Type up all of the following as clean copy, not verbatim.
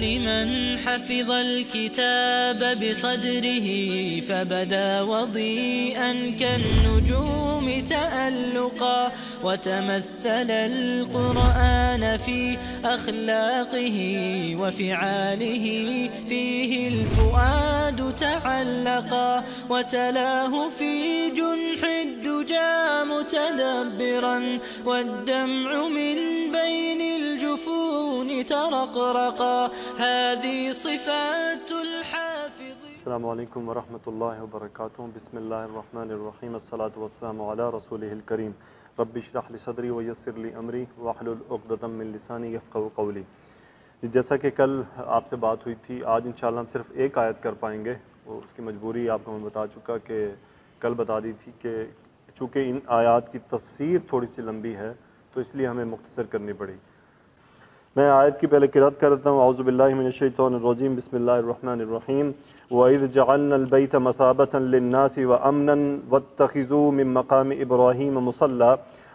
لمن حفظ الكتاب بصدره فبدا وضيئا كالنجوم تألقا وتمثل القرآن في أخلاقه وفعاله فيه الفؤاد تعلقا وتلاه في جنح الدجى متدبرا والدمع من بين الجفون ترقرقا هذه صفات الحافظ. السلام علیکم ورحمۃ اللہ وبرکاتہ. بسم اللہ الرحمن الرحیم. الصلاۃ والسلام علی رسولہ الکریم. رب اشرح لی صدری ویسر لی امری واحلل عقدۃ من لسانی یفقہوا قولی. جیسا کہ کل آپ سے بات ہوئی تھی، آج انشاءاللہ ہم صرف ایک آیت کر پائیں گے. اس کی مجبوری آپ کو میں بتا چکا کہ کل بتا دی تھی کہ چونکہ ان آیات کی تفسیر تھوڑی سی لمبی ہے تو اس لیے ہمیں مختصر کرنی پڑی. میں آیت کی پہلے قرأت کرتا ہوں. اعوذ باللہ من الشیطان الرجیم. بسم اللہ الرحمن الرحیم. وَإِذْ جَعَلْنَا الْبَيْتَ مَثَابَةً لِلنَّاسِ وَأَمْنًا وَاتَّخِذُوا مِن مَّقَامِ إِبْرَاهِيمَ مُصَلًّى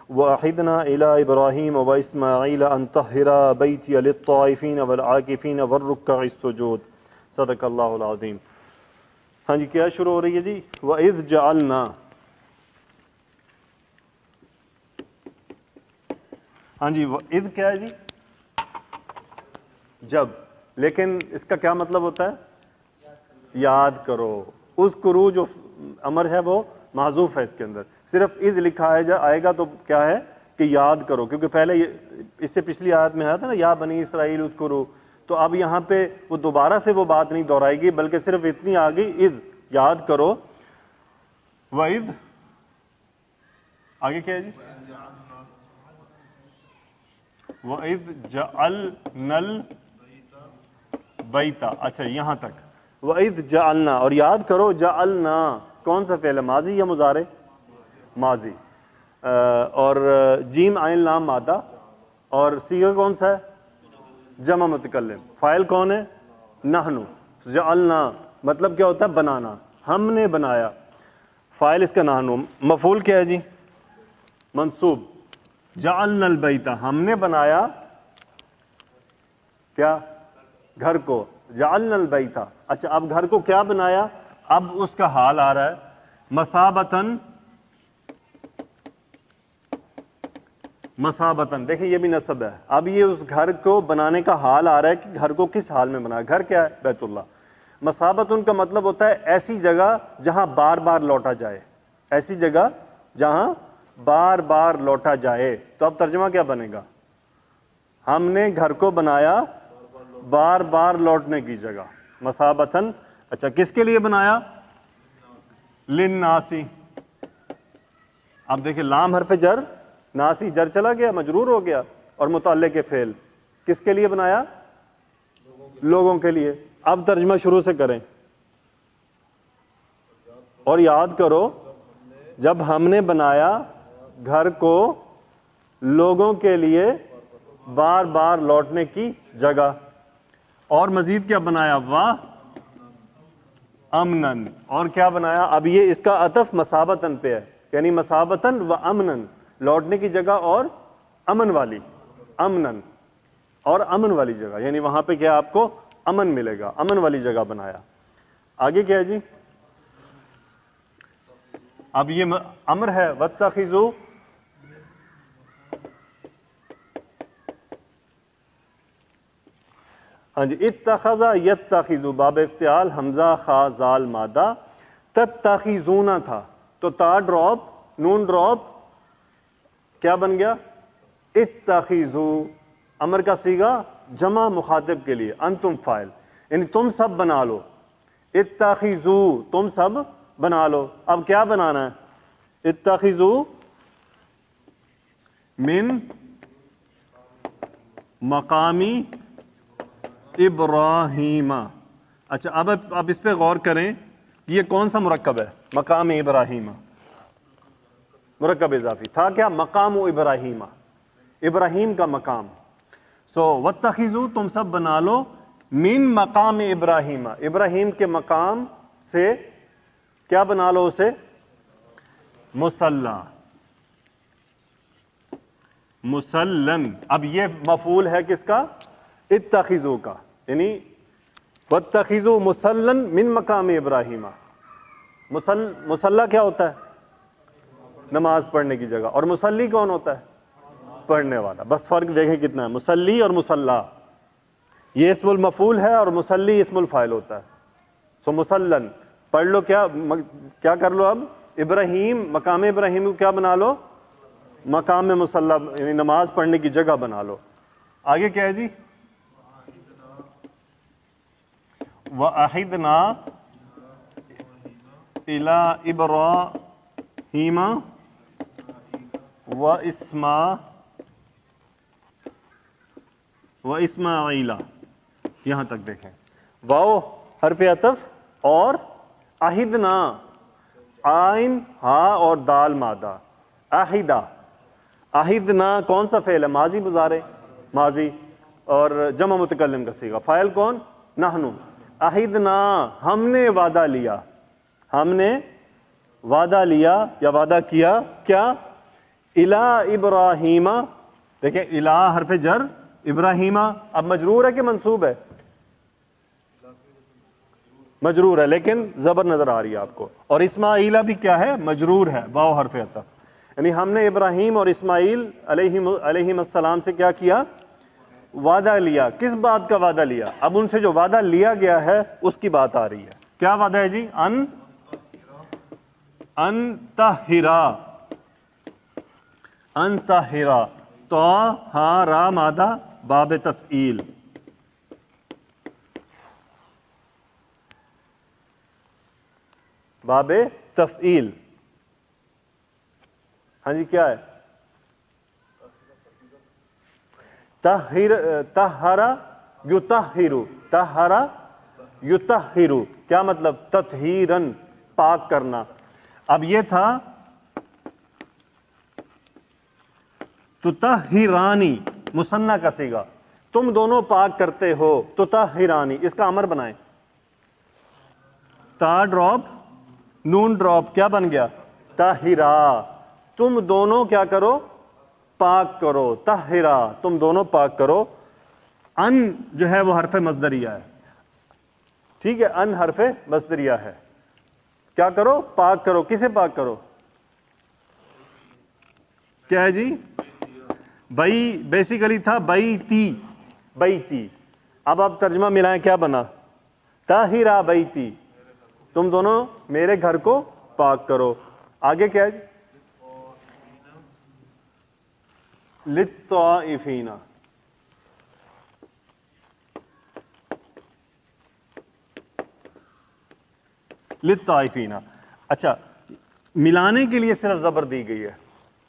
وَأَعِدْنَا إِلَىٰ إِبْرَاهِيمَ وَإِسْمَاعِيلَ أَن طَهِّرَا بَيْتِيَ لِلطَّائِفِينَ وَالْعَاكِفِينَ وَالرُّكَّعِ السُّجُودِ. صدق اللہ العظیم. ہاں جی، کیا شروع ہو رہی ہے جی؟ وَإِذْ جَعَلْنَا. ہاں جی، وَإِذْ کیا ہے جی؟ جب. لیکن اس کا کیا مطلب ہوتا ہے؟ یاد کرو. اذکرو جو امر ہے وہ محذوف ہے اس کے اندر. صرف اذ لکھا آئے گا تو کیا ہے کہ یاد کرو، کیونکہ پہلے اس سے پچھلی آیت میں آیا تھا نا یا بنی اسرائیل اذکرو. تو اب یہاں پہ وہ دوبارہ سے وہ بات نہیں دہرائے گی، بلکہ صرف اتنی آ گئی اذ، یاد کرو. وَإِذْ آگے کیا ہے جی؟ وَإِذْ جَعَلْنَا الْبَيْتَ. اچھا یہاں تک. وَإِذْ جَعَلْنَا، اور یاد کرو جعلنا کون سا فعل ہے؟ ماضی یا مضارع؟ ماضی. اور جیم عین لام مادہ، اور صیغہ کون سا ہے؟ جمع متکلم. فاعل کون ہے؟ نحنو. جعلنا مطلب کیا ہوتا ہے؟ بنانا. ہم نے بنایا. فاعل اس کا نحنو. مفعول کیا ہے جی؟ منصوب. جعلنا البیت، ہم نے بنایا کیا؟ گھر کو. جعلنا البیت. اچھا اب گھر کو کیا بنایا؟ اب اس کا حال آ رہا ہے. مثابتاً. مثابتاً دیکھیں یہ بھی نصب ہے. اب یہ اس گھر کو بنانے کا حال آ رہا ہے کہ گھر کو کس حال میں بنایا. گھر کیا ہے؟ بیت اللہ. مثابتاً کا مطلب ہوتا ہے ایسی جگہ جہاں بار بار لوٹا جائے. ایسی جگہ جہاں بار بار لوٹا جائے. تو اب ترجمہ کیا بنے گا؟ ہم نے گھر کو بنایا بار بار لوٹنے کی جگہ. مثابتاً. اچھا کس کے لیے بنایا؟ للناسی. اب دیکھیں لام حرف جر، ناسی جر چلا گیا، مجرور ہو گیا، اور متعلق فعل. کس کے لیے بنایا؟ لوگوں کے لیے. اب ترجمہ شروع سے کریں. اور یاد کرو جب ہم نے بنایا گھر کو لوگوں کے لیے بار بار لوٹنے کی جگہ. اور مزید کیا بنایا؟ واہ امنن. اور کیا بنایا؟ اب یہ اس کا عطف مثابتاً پہ ہے، یعنی مثابتاً و امنن، لوٹنے کی جگہ اور امن والی. امنن اور امن والی جگہ، یعنی وہاں پہ کیا آپ کو امن ملے گا. امن والی جگہ بنایا. آگے کیا ہے جی؟ اب یہ امر ہے. واتخذوا. ہاں جی، اتخذ یتخذ، باب افتعال، حمزہ خا زال مادہ. تتخذون تھا تو تا ڈراپ، نون ڈراپ، کیا بن گیا؟ اتخذوا. امر کا صیغہ جمع مخاطب کے لیے. انتم فاعل، یعنی تم سب بنا لو. اتخذوا تم سب بنا لو. اب کیا بنانا ہے؟ اتخذوا من مقامی ابراہیم. اچھا اب اس پہ غور کریں، یہ کون سا مرکب ہے؟ مقام ابراہیم. مرکب اضافی تھا کیا؟ مقام ابراہیم، ابراہیم کا مقام. واتخذوا تم سب بنا لو، من مقام ابراہیم، ابراہیم کے مقام سے کیا بنا لو اسے؟ مصلی. مسلن. اب یہ مفعول ہے کس کا؟ اتخذوا کا. یعنی وَاتَّخِذُوا مُصَلًّا مِن مَقَامِ ابراہیم. مصلی کیا ہوتا ہے؟ نماز پڑھنے کی جگہ. اور مصلی کون ہوتا ہے؟ پڑھنے والا. بس فرق دیکھیں کتنا ہے، مصلی اور مصلی. یہ اسم المفعول ہے اور مصلی اسم الفاعل ہوتا ہے. سو مصلن پڑھ لو، کیا کر لو اب؟ ابراہیم، مقام ابراہیم کو کیا بنا لو؟ مقام مصلی، یعنی نماز پڑھنے کی جگہ بنا لو. آگے کیا ہے جی؟ وَأَحِدْنَا إِلَىٰ إِبْرَاهِيمَ وَإِسْمَاعِيلَ. یہاں تک دیکھیں. واو حرف عطف اور عہدنا، آئن ہا اور دال مادہ. عہدہ، عہدنا کون سا فعل ہے؟ ماضی مضارع، ماضی، اور جمع متکلم کا صیغہ. فاعل کون؟ نحن. عہدنا ہم نے وعدہ لیا، ہم نے وعدہ لیا یا وعدہ کیا کیا؟ الی ابراہیم. دیکھیں الی حرف جر، ابراہیم اب مجرور ہے کہ منصوب ہے؟ مجرور ہے، لیکن زبر نظر آ رہی ہے آپ کو. اور اسماعیلہ بھی کیا ہے؟ مجرور ہے، واو حرف عطف. یعنی ہم نے ابراہیم اور اسماعیل علیہم السلام سے کیا کیا؟ وعدہ لیا. کس بات کا وعدہ لیا؟ اب ان سے جو وعدہ لیا گیا ہے اس کی بات آ رہی ہے. کیا وعدہ ہے جی؟ ان طہرا. تو ہاں را مادہ باب تفعیل. باب تفعیل. ہاں جی کیا ہے؟ طہرا یطہرو. طہرا یطہرو کیا مطلب؟ تطہیرن، پاک کرنا. اب یہ تھا تطہرانی، مثنیٰ کا صیغہ، تم دونوں پاک کرتے ہو. تطہرانی اس کا امر بنائیں. تا ڈراپ، نون ڈراپ، کیا بن گیا؟ طاہرا. تم دونوں کیا کرو؟ پاک کرو. طاہرا تم دونوں پاک کرو. ان جو ہے وہ حرف مصدریہ ہے، ٹھیک ہے، ان حرف مصدریہ ہے. کیا کرو؟ پاک کرو. کسے پاک کرو؟ کیا ہے جی؟ بئی، بیسیکلی تھا بیتی، بیتی. اب آپ ترجمہ ملائیں، کیا بنا؟ طاہرا بیتی، تم دونوں میرے گھر کو پاک کرو. آگے کیا ہے جی؟ للطائفین. للطائفین. اچھا، ملانے کے لیے صرف زبر دی گئی ہے،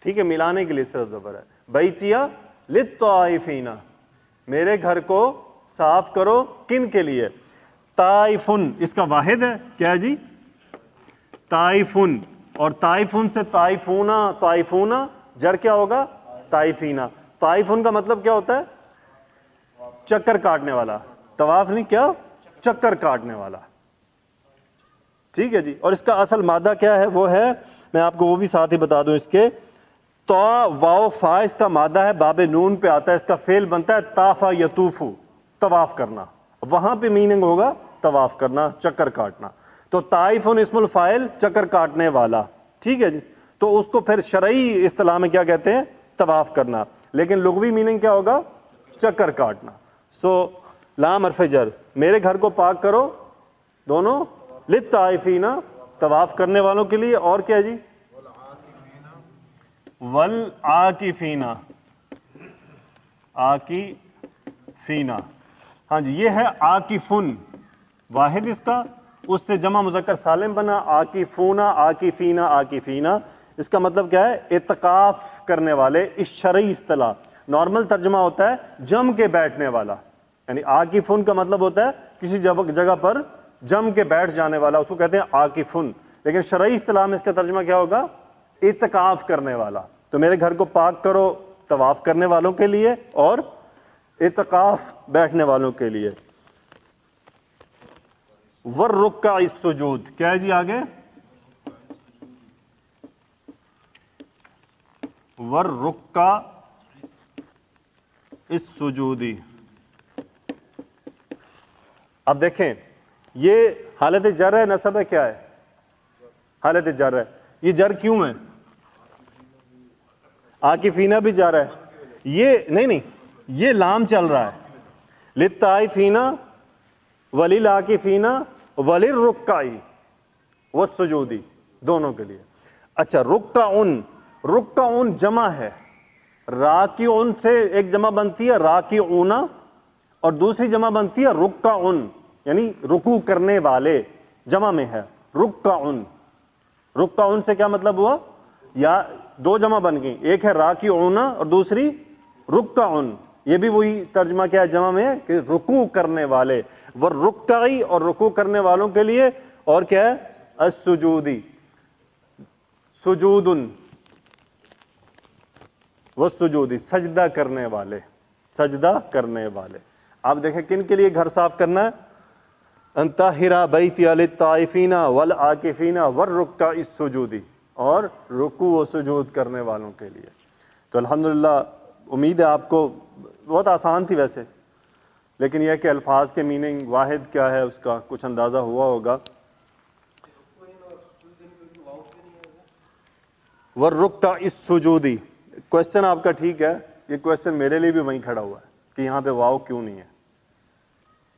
ٹھیک ہے، ملانے کے لیے صرف زبر ہے. بیتیا للطائفین، میرے گھر کو صاف کرو. کن کے لیے؟ طائفن اس کا واحد ہے. کیا ہے جی؟ طائفن. اور طائفن سے طائفونا، طائفونا جر کیا ہوگا؟ طائفینا. طائفن کا مطلب کیا ہوتا ہے؟ چکر کاٹنے والا. طواف نہیں، کیا؟ چکر کاٹنے والا. ٹھیک ہے جی. اور اس کا اصل مادہ کیا ہے؟ وہ ہے، میں آپ کو وہ بھی ساتھ ہی بتا دوں اس کے. تو واو فا اس کا مادہ ہے، باب نون پہ آتا ہے، اس کا فعل بنتا ہے طافا یطوفو، طواف کرنا. وہاں پہ میننگ ہوگا طواف کرنا، چکر کاٹنا. تو طائفن اسم الفاعل، چکر کاٹنے والا. ٹھیک ہے جی. تو اس کو پھر شرعی اصطلاح میں کیا کہتے ہیں؟ طواف کرنا. لیکن لغوی میننگ کیا ہوگا؟ چکر کاٹنا. سو لام حرف جر، میرے گھر کو پاک کرو دونوں، للطائفین طواف کرنے والوں کے لیے. اور کیا جی؟ والعاکفین، عاکفین. ہاں جی، یہ ہے عاکفن، واحد اس کا، اس سے جمع مذکر سالم بنا عاکفون، عاکفین، عاکفین. اس کا مطلب کیا ہے؟ اعتکاف کرنے والے. اس شرعی اصطلاح نارمل ترجمہ ہوتا ہے جم کے بیٹھنے والا. یعنی عاکفن کا مطلب ہوتا ہے کسی جگہ پر جم کے بیٹھ جانے والا، اس کو کہتے ہیں عاکفن. لیکن شرعی اصطلاح میں اس کا ترجمہ کیا ہوگا؟ اعتکاف کرنے والا. تو میرے گھر کو پاک کرو طواف کرنے والوں کے لیے اور اعتکاف بیٹھنے والوں کے لیے. والرکع السجود. کیا ہے جی آگے؟ والرکع السجودی. اب دیکھیں یہ حالت جر ہے نصب ہے کیا ہے؟ حالت جر ہے. یہ جر کیوں ہے؟ عاکفینہ بھی جر ہے. یہ نہیں یہ لام چل رہا ہے للطائفین وللعاکفین وللرکع والسجود دونوں کے لیے. اچھا رکعن جمع ہے. راکعن سے ایک جمع بنتی ہے راکعون اور دوسری جمع بنتی ہے رکعن یعنی رکوع کرنے والے جمع میں ہے رکعن. رکعن سے کیا مطلب ہوا؟ یا دو جمع بن گئی, ایک ہے راکعون اور دوسری رکعن. یہ بھی وہی ترجمہ کیا ہے جمع میں ہے کہ رکوع کرنے والے. والرکعی اور رکوع کرنے والوں کے لیے اور کیا ہے السجودی سجودن والسجودی سجدہ کرنے والے سجدہ کرنے والے. آپ دیکھیں کن کے لیے گھر صاف کرنا ہے؟ ان طاہر بیتی للطائفین والعاکفین والرکع السجودی اور رکوع و سجود کرنے والوں کے لیے. تو الحمدللہ امید ہے آپ کو بہت آسان تھی ویسے, لیکن یہ کہ الفاظ کے میننگ واحد کیا ہے اس کا کچھ اندازہ ہوا ہوگا. والرکع السجودی کوشچن آپ کا ٹھیک ہے, یہ کوشچن میرے لیے بھی وہیں کھڑا ہوا ہے کہ یہاں پہ واو کیوں نہیں ہے,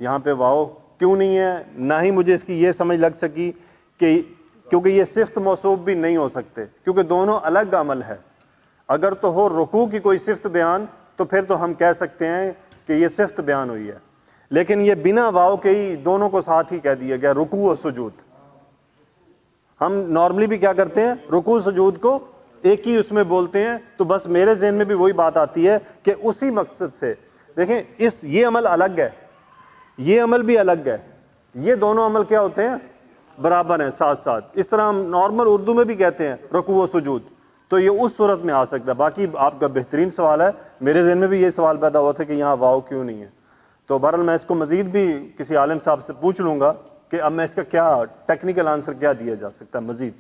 یہاں پہ واو کیوں نہیں ہے. نہ ہی مجھے اس کی یہ سمجھ لگ سکی کہ کیونکہ یہ صفت موصوف بھی نہیں ہو سکتے کیونکہ دونوں الگ عمل ہے. اگر تو ہو رکوع کی کوئی صفت بیان تو پھر تو ہم کہہ سکتے ہیں کہ یہ صفت بیان ہوئی ہے, لیکن یہ بنا واو کے ہی دونوں کو ساتھ ہی کہہ دیا گیا رکوع و سجود. ہم نارملی بھی کیا کرتے ہیں رکوع سجود کو ایک ہی اس میں بولتے ہیں, تو بس میرے ذہن میں بھی وہی بات آتی ہے کہ اسی مقصد سے دیکھیں یہ عمل الگ ہے, یہ عمل بھی الگ ہے, یہ دونوں عمل کیا ہوتے ہیں برابر ہیں ساتھ ساتھ. اس طرح ہم نارمل اردو میں بھی کہتے ہیں رکوع و سجود, تو یہ اس صورت میں آ سکتا ہے. باقی آپ کا بہترین سوال ہے, میرے ذہن میں بھی یہ سوال پیدا ہوا تھا کہ یہاں واو کیوں نہیں ہے. تو بہرحال میں اس کو مزید بھی کسی عالم صاحب سے پوچھ لوں گا کہ اب میں اس کا کیا ٹیکنیکل آنسر کیا دیا جا سکتا ہے مزید,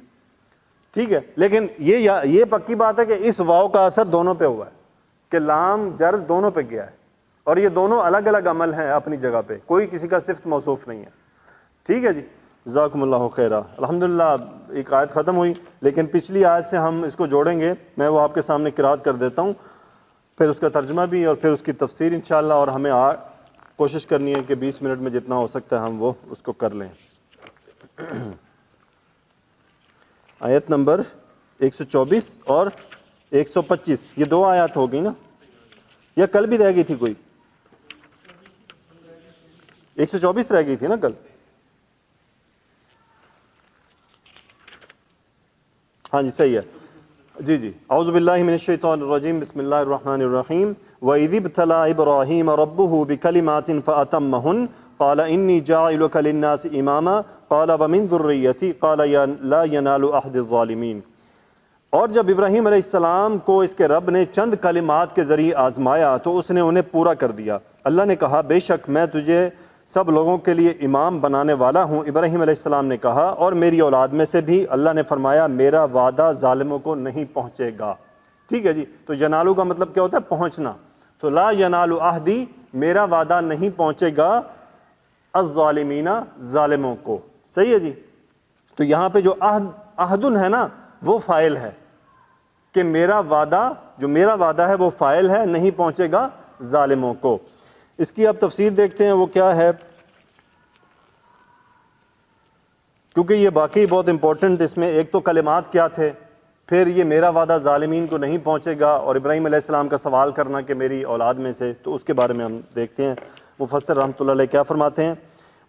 ٹھیک ہے. لیکن یہ پکی بات ہے کہ اس واو کا اثر دونوں پہ ہوا ہے کہ لام جر دونوں پہ گیا ہے, اور یہ دونوں الگ الگ عمل ہیں اپنی جگہ پہ, کوئی کسی کا صفت موصوف نہیں ہے. ٹھیک ہے جی, جزاکم اللہ خیرہ. الحمدللہ ایک آیت ختم ہوئی, لیکن پچھلی آیت سے ہم اس کو جوڑیں گے. میں وہ آپ کے سامنے قرات کر دیتا ہوں, پھر اس کا ترجمہ بھی اور پھر اس کی تفسیر انشاءاللہ, اور ہمیں کوشش کرنی ہے کہ 20 منٹ میں جتنا ہو سکتا ہے ہم وہ اس کو کر لیں. آیت نمبر 124 اور 125 یہ دو آیات ہو گئی نا, یا کل بھی رہ گئی تھی کوئی؟ 124 رہ گئی تھی نا کل. ہاں جی صحیح ہے جی. اعوذ باللہ من الشیطان الرجیم بسم اللہ الرحمن الرحیم. وَإِذِ ابْتَلَىٰ إِبْرَاهِيمَ رَبُّهُ بِكَلِمَاتٍ فَأَتَمَّهُنَّ قَالَ إِنِّي جَاعِلُكَ لِلنَّاسِ إِمَامًا قَالَ وَمِن ذُرِّيَّتِي قَالَ لَا يَنَالُ أَحْدِ الظَّالِمِينَ. اور جب ابراہیم علیہ السلام کو اس کے رب نے چند کلمات کے ذریعے آزمایا تو اس نے انہیں پورا کر دیا. اللہ نے کہا بے شک میں تجھے سب لوگوں کے لیے امام بنانے والا ہوں. ابراہیم علیہ السلام نے کہا اور میری اولاد میں سے بھی. اللہ نے فرمایا میرا وعدہ ظالموں کو نہیں پہنچے گا. ٹھیک ہے جی, تو ینالو کا مطلب کیا ہوتا ہے پہنچنا, تو لا ینالو عہدی میرا وعدہ نہیں پہنچے گا الظالمین ظالموں کو. صحیح ہے جی. تو یہاں پہ جو عہدن ہے نا وہ فاعل ہے کہ میرا وعدہ, جو میرا وعدہ ہے وہ فاعل ہے, نہیں پہنچے گا ظالموں کو. اس کی اب تفسیر دیکھتے ہیں وہ کیا ہے, کیونکہ یہ باقی بہت امپورٹنٹ. اس میں ایک تو کلمات کیا تھے, پھر یہ میرا وعدہ ظالمین کو نہیں پہنچے گا, اور ابراہیم علیہ السلام کا سوال کرنا کہ میری اولاد میں سے, تو اس کے بارے میں ہم دیکھتے ہیں مفسر رحمۃ اللہ علیہ کیا فرماتے ہیں.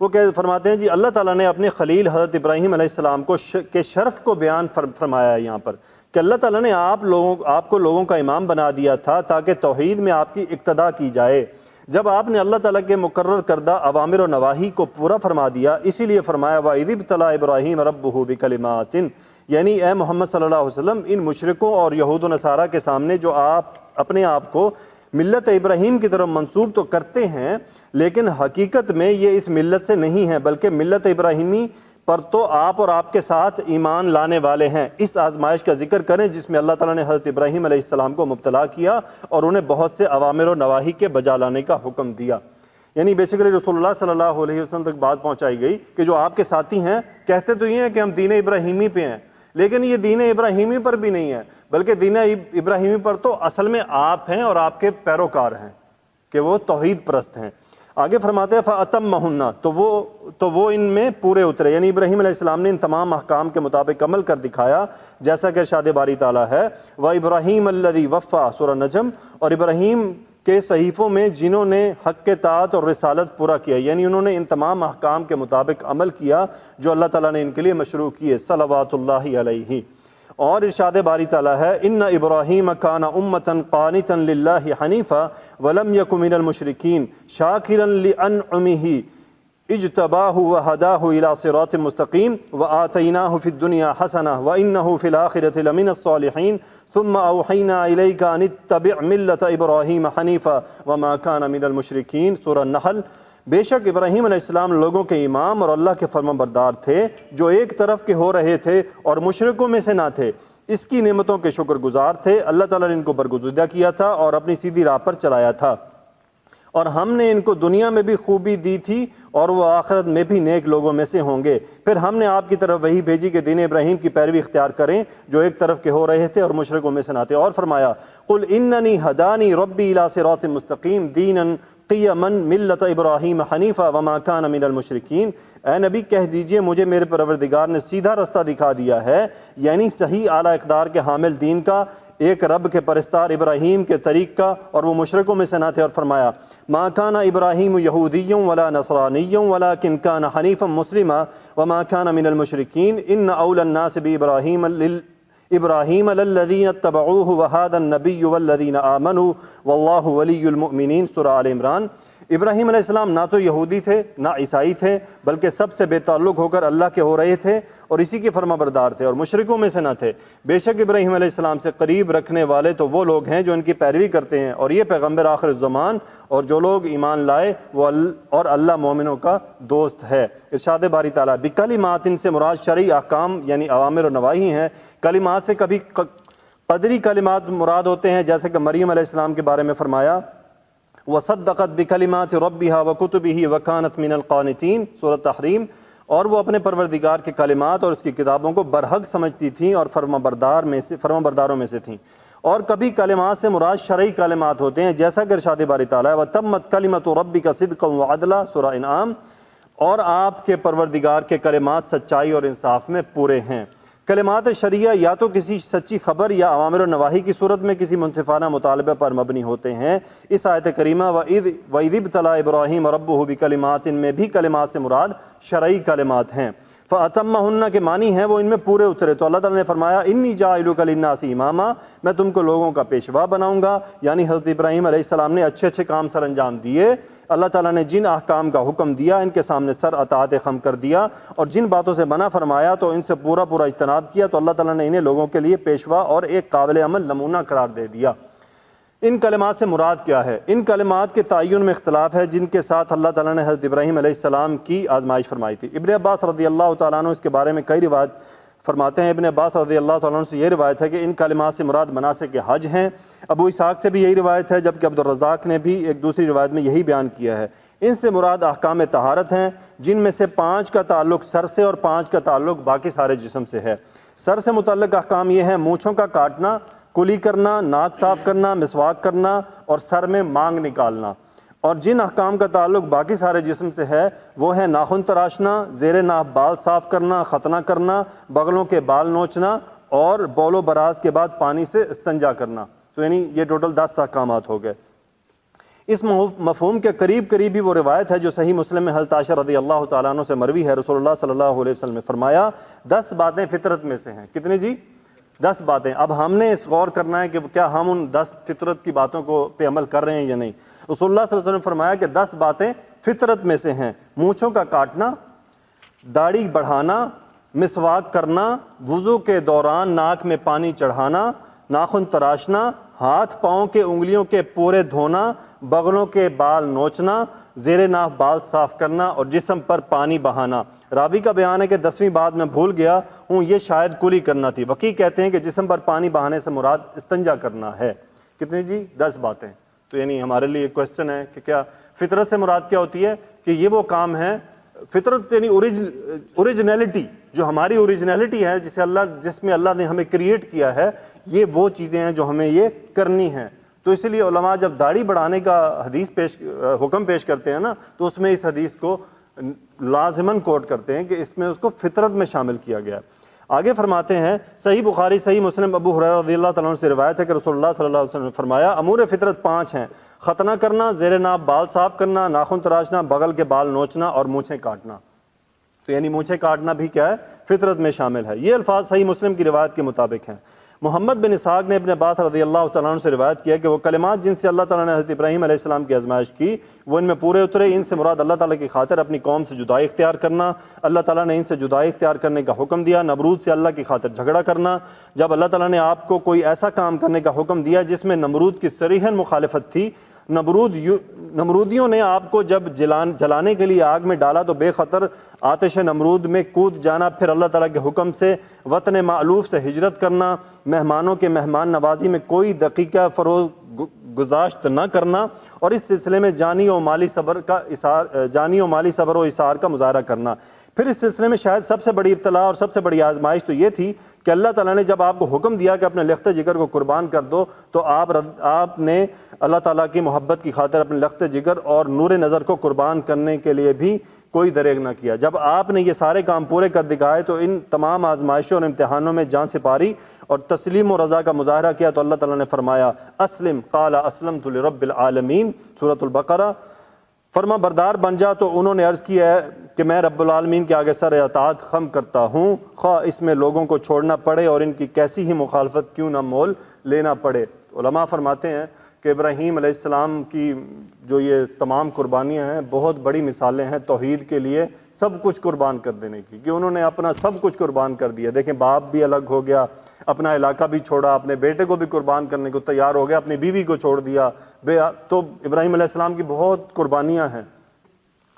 وہ کیا فرماتے ہیں جی, اللہ تعالیٰ نے اپنے خلیل حضرت ابراہیم علیہ السلام کو کے شرف کو بیان فرمایا ہے یہاں پر کہ اللہ تعالیٰ نے آپ کو لوگوں کا امام بنا دیا تھا تاکہ توحید میں آپ کی اقتدا کی جائے. جب آپ نے اللہ تعالیٰ کے مقرر کردہ اوامر و نواہی کو پورا فرما دیا, اسی لیے فرمایا وَإِذِ ابْتَلَىٰ إِبْرَاهِيمَ رَبُّهُ بِكَلِمَاتٍ, یعنی اے محمد صلی اللہ علیہ وسلم ان مشرکوں اور یہود و نصارہ کے سامنے جو آپ اپنے آپ کو ملت ابراہیم کی طرف منسوب تو کرتے ہیں لیکن حقیقت میں یہ اس ملت سے نہیں ہے, بلکہ ملت ابراہیمی پر تو آپ اور آپ کے ساتھ ایمان لانے والے ہیں. اس آزمائش کا ذکر کریں جس میں اللہ تعالیٰ نے حضرت ابراہیم علیہ السلام کو مبتلا کیا اور انہیں بہت سے اوامر و نواہی کے بجا لانے کا حکم دیا. یعنی بیسیکلی رسول اللہ صلی اللہ علیہ وسلم تک بات پہنچائی گئی کہ جو آپ کے ساتھی ہیں کہتے تو یہ ہیں کہ ہم دین ابراہیمی پہ ہیں، لیکن یہ دین ابراہیمی پر بھی نہیں ہے، بلکہ دین ابراہیمی پر تو اصل میں آپ ہیں اور آپ کے پیروکار ہیں کہ وہ توحید پرست ہیں۔ آگے فرماتے ہیں فَأَتَمَّهُنَّ، تو وہ ان میں پورے اترے، یعنی ابراہیم علیہ السلام نے ان تمام احکام کے مطابق عمل کر دکھایا جیسا کہ ارشاد باری تعالیٰ ہے وَإِبْرَاهِيمَ الَّذِي وَفَّى، سورہ نجم، اور ابراہیم کے صحیفوں میں جنہوں نے حق کے طاعت اور رسالت پورا کیا، یعنی انہوں نے ان تمام احکام کے مطابق عمل کیا جو اللہ تعالیٰ نے ان کے لیے مشروع کیے، صلوات اللہ علیہ۔ اور ارشاد باری تعالیٰ ہے ان ابراہیم کان امۃ قانتا للہ حنیفا ولم یک من المشرکین شاکرا لانعمہ اجتباہ وہداہ الی صراط مستقیم وآتیناہ فی الدنیا حسنہ وانہ فی الآخرۃ لمن الصالحین ثم اوحینا الیک ان اتبع ملۃ ابراہیم حنیفا وما کان من المشرکین، سورہ نحل۔ بے شک ابراہیم علیہ السلام لوگوں کے امام اور اللہ کے فرمانبردار تھے جو ایک طرف کے ہو رہے تھے اور مشرکوں میں سے نہ تھے، اس کی نعمتوں کے شکر گزار تھے، اللہ تعالیٰ نے ان کو برگزیدہ کیا تھا اور اپنی سیدھی راہ پر چلایا تھا، اور ہم نے ان کو دنیا میں بھی خوبی دی تھی اور وہ آخرت میں بھی نیک لوگوں میں سے ہوں گے۔ پھر ہم نے آپ کی طرف وہی بھیجی کہ دین ابراہیم کی پیروی اختیار کریں جو ایک طرف کے ہو رہے تھے اور مشرکوں میں سے نہ تھے، اور فرمایا قل اننی ہدانی ربی الی صراط مستقیم دینا قیما ملت ابراہیم حنیفا وما کان من المشرکین، اے نبی کہہ دیجئے مجھے میرے پروردگار نے سیدھا رستہ دکھا دیا ہے، یعنی صحیح اعلیٰ اقدار کے حامل دین کا، ایک رب کے پرستار ابراہیم کے طریق کا، اور وہ مشرکوں میں سے نہ تھے، اور فرمایا ما کان ابراہیم یہودی ولا نصرانی ولکن کان حنیفا مسلما وما کان من المشرکین ان اولی الناس ابراہیم للذین اتبعوہ وہذا النبی والذین آمنوا واللہ ولی المؤمنین، سورہ آل عمران۔ ابراہیم علیہ السلام نہ تو یہودی تھے نہ عیسائی تھے، بلکہ سب سے بے تعلق ہو کر اللہ کے ہو رہے تھے اور اسی کے فرما بردار تھے اور مشرکوں میں سے نہ تھے۔ بے شک ابراہیم علیہ السلام سے قریب رکھنے والے تو وہ لوگ ہیں جو ان کی پیروی کرتے ہیں، اور یہ پیغمبر آخر الزمان اور جو لوگ ایمان لائے وہ اور اللہ مومنوں کا دوست ہے۔ ارشاد باری تعالیٰ بکلمات، ان سے مراد شرعی احکام یعنی اوامر و نواہی ہیں۔ کلمات سے کبھی قدری کلمات مراد ہوتے ہیں، جیسے کہ مریم علیہ السلام کے بارے میں فرمایا وَصَدَّقَتْ بِكَلِمَاتِ رَبِّهَا وَكُتُبِهِ وَكَانَتْ مِنَ الْقَانِتِينَ، سورۃ تحریم۔ اور وہ اپنے پروردگار کے کلمات اور اس کی کتابوں کو برحق سمجھتی تھیں اور فرمانبرداروں میں سے تھیں۔ اور کبھی کلمات سے مراد شرعی کلمات ہوتے ہیں، جیسا کہ ارشاد باری تعالیٰ وَتَمَّتْ كَلِمَةُ رَبِّكَ صِدْقًا وَعَدْلًا، سورہ انعام۔ اور آپ کے پروردگار کے کلمات سچائی اور انصاف میں پورے ہیں۔ کلمات شرعیہ یا تو کسی سچی خبر یا اوامر و نواہی کی صورت میں کسی منصفانہ مطالبہ پر مبنی ہوتے ہیں۔ اس آیت کریمہ وَإِذِ ابْتَلَىٰ إِبْرَاهِيمَ رَبُّهُ بِكَلِمَاتٍ میں بھی کلمات سے مراد شرعی کلمات ہیں۔ فَأَتَمَّهُنَّ کے معنی ہیں وہ ان میں پورے اترے، تو اللہ تعالیٰ نے فرمایا انی جاعلک للناس اماما، میں تم کو لوگوں کا پیشوا بناؤں گا، یعنی حضرت ابراہیم علیہ السلام نے اچھے اچھے کام سر انجام دیے، اللہ تعالیٰ نے جن احکام کا حکم دیا ان کے سامنے سر اطاعت خم کر دیا، اور جن باتوں سے منع فرمایا تو ان سے پورا اجتناب کیا، تو اللہ تعالیٰ نے انہیں لوگوں کے لیے پیشوا اور ایک قابل عمل نمونہ قرار دے دیا۔ ان کلمات سے مراد کیا ہے؟ ان کلمات کے تعین میں اختلاف ہے جن کے ساتھ اللہ تعالیٰ نے حضرت ابراہیم علیہ السلام کی آزمائش فرمائی تھی۔ ابن عباس رضی اللہ تعالیٰ عنہ اس کے بارے میں کئی روایت فرماتے ہیں۔ ابن عباس رضی اللہ تعالیٰ عنہ سے یہ روایت ہے کہ ان کلمات سے مراد مناسک حج ہیں۔ ابو اسحاق سے بھی یہی روایت ہے، جبکہ عبدالرزاق نے بھی ایک دوسری روایت میں یہی بیان کیا ہے۔ ان سے مراد احکام طہارت ہیں، جن میں سے 5 کا تعلق سر سے اور 5 کا تعلق باقی سارے جسم سے ہے۔ سر سے متعلق احکام یہ ہیں مونچھوں کا کاٹنا، کلی کرنا، ناک صاف کرنا، مسواک کرنا اور سر میں مانگ نکالنا۔ اور جن احکام کا تعلق باقی سارے جسم سے ہے وہ ہیں ناخن تراشنا، زیر ناف بال صاف کرنا، ختنہ کرنا، بغلوں کے بال نوچنا اور بول و براز کے بعد پانی سے استنجا کرنا۔ تو یعنی یہ ٹوٹل 10 احکامات ہو گئے۔ اس مفہوم کے قریب ہی وہ روایت ہے جو صحیح مسلم میں حضرت عائشہ رضی اللہ تعالیٰ عنہ سے مروی ہے۔ رسول اللہ صلی اللہ علیہ وسلم نے فرمایا 10 باتیں فطرت میں سے ہیں۔ کتنی جی؟ 10 باتیں۔ اب ہم نے اس غور کرنا ہے کہ کیا ہم ان 10 فطرت کی باتوں کو پہ عمل کر رہے ہیں یا نہیں۔ رسول اللہ صلی اللہ علیہ وسلم نے فرمایا کہ 10 باتیں فطرت میں سے ہیں: مونچھوں کا کاٹنا، داڑھی بڑھانا، مسواک کرنا، وضو کے دوران ناک میں پانی چڑھانا، ناخن تراشنا، ہاتھ پاؤں کے انگلیوں کے پورے دھونا، بغلوں کے بال نوچنا، زیر ناف بال صاف کرنا اور جسم پر پانی بہانا۔ راوی کا بیان ہے کہ 10ویں بات میں بھول گیا ہوں، یہ شاید کلی کرنا تھی۔ وقی کہتے ہیں کہ جسم پر پانی بہانے سے مراد استنجا کرنا ہے۔ کتنی جی؟ 10 باتیں۔ تو یعنی ہمارے لیے ایک کوشچن ہے کہ کیا فطرت سے مراد کیا ہوتی ہے کہ یہ وہ کام ہے، فطرت یعنی اوریجنلٹی، جو ہماری اوریجنلٹی ہے جس میں اللہ نے ہمیں کریٹ کیا ہے، یہ وہ چیزیں ہیں جو ہمیں یہ کرنی ہیں۔ تو اسی لیے علماء جب داڑھی بڑھانے کا حکم پیش کرتے ہیں نا، تو اس میں اس حدیث کو لازماً کوٹ کرتے ہیں کہ اس میں اس کو فطرت میں شامل کیا گیا ہے۔ آگے فرماتے ہیں صحیح بخاری صحیح مسلم ابو ہریرہ رضی اللہ تعالیٰ عنہ سے روایت ہے کہ رسول اللہ صلی اللہ علیہ وسلم نے فرمایا امور فطرت 5 ہیں، ختنہ کرنا، زیر ناف بال صاف کرنا، ناخن تراشنا، بغل کے بال نوچنا اور مونچھیں کاٹنا۔ تو یعنی مونچھیں کاٹنا بھی کیا ہے؟ فطرت میں شامل ہے۔ یہ الفاظ صحیح مسلم کی روایت کے مطابق ہیں۔ محمد بن اسحاق نے ابن عباس رضی اللہ تعالیٰ عنہ سے روایت کیا کہ وہ کلمات جن سے اللہ تعالیٰ نے حضرت ابراہیم علیہ السلام کی آزمائش کی وہ ان میں پورے اترے۔ ان سے مراد اللہ تعالیٰ کی خاطر اپنی قوم سے جدائی اختیار کرنا، اللہ تعالیٰ نے ان سے جدائی اختیار کرنے کا حکم دیا۔ نمرود سے اللہ کی خاطر جھگڑا کرنا، جب اللہ تعالیٰ نے آپ کو کوئی ایسا کام کرنے کا حکم دیا جس میں نمرود کی صریحاً مخالفت تھی، نمرودیوں نے آپ کو جب جلانے کے لیے آگ میں ڈالا تو بے خطر آتش نمرود میں کود جانا، پھر اللہ تعالیٰ کے حکم سے وطن مألوف سے ہجرت کرنا، مہمانوں کے مہمان نوازی میں کوئی دقیقہ فروغ گزاشت نہ کرنا، اور اس سلسلے میں جانی و مالی صبر و اثار کا مظاہرہ کرنا۔ پھر اس سلسلے میں شاید سب سے بڑی ابتلا اور سب سے بڑی آزمائش تو یہ تھی کہ اللہ تعالیٰ نے جب آپ کو حکم دیا کہ اپنے لخت جگر کو قربان کر دو تو آپ نے اللہ تعالیٰ کی محبت کی خاطر اپنے لخت جگر اور نور نظر کو قربان کرنے کے لیے بھی کوئی دریغ نہ کیا۔ جب آپ نے یہ سارے کام پورے کر دکھائے تو ان تمام آزمائشوں اور امتحانوں میں جان سپاری اور تسلیم و رضا کا مظاہرہ کیا تو اللہ تعالیٰ نے فرمایا اسلم قال اسلمت لرب العالمین، سورۃ البقرہ۔ فرما بردار بن جا، تو انہوں نے عرض کیا ہے کہ میں رب العالمین کے آگے سر اطاعت خم کرتا ہوں، خواہ اس میں لوگوں کو چھوڑنا پڑے اور ان کی کیسی ہی مخالفت کیوں نہ مول لینا پڑے۔ علماء فرماتے ہیں کہ ابراہیم علیہ السلام کی جو یہ تمام قربانیاں ہیں بہت بڑی مثالیں ہیں توحید کے لیے سب کچھ قربان کر دینے کی، کہ انہوں نے اپنا سب کچھ قربان کر دیا۔ دیکھیں باپ بھی الگ ہو گیا، اپنا علاقہ بھی چھوڑا، اپنے بیٹے کو بھی قربان کرنے کو تیار ہو گیا، اپنی بیوی کو چھوڑ دیا۔ تو ابراہیم علیہ السلام کی بہت قربانیاں ہیں۔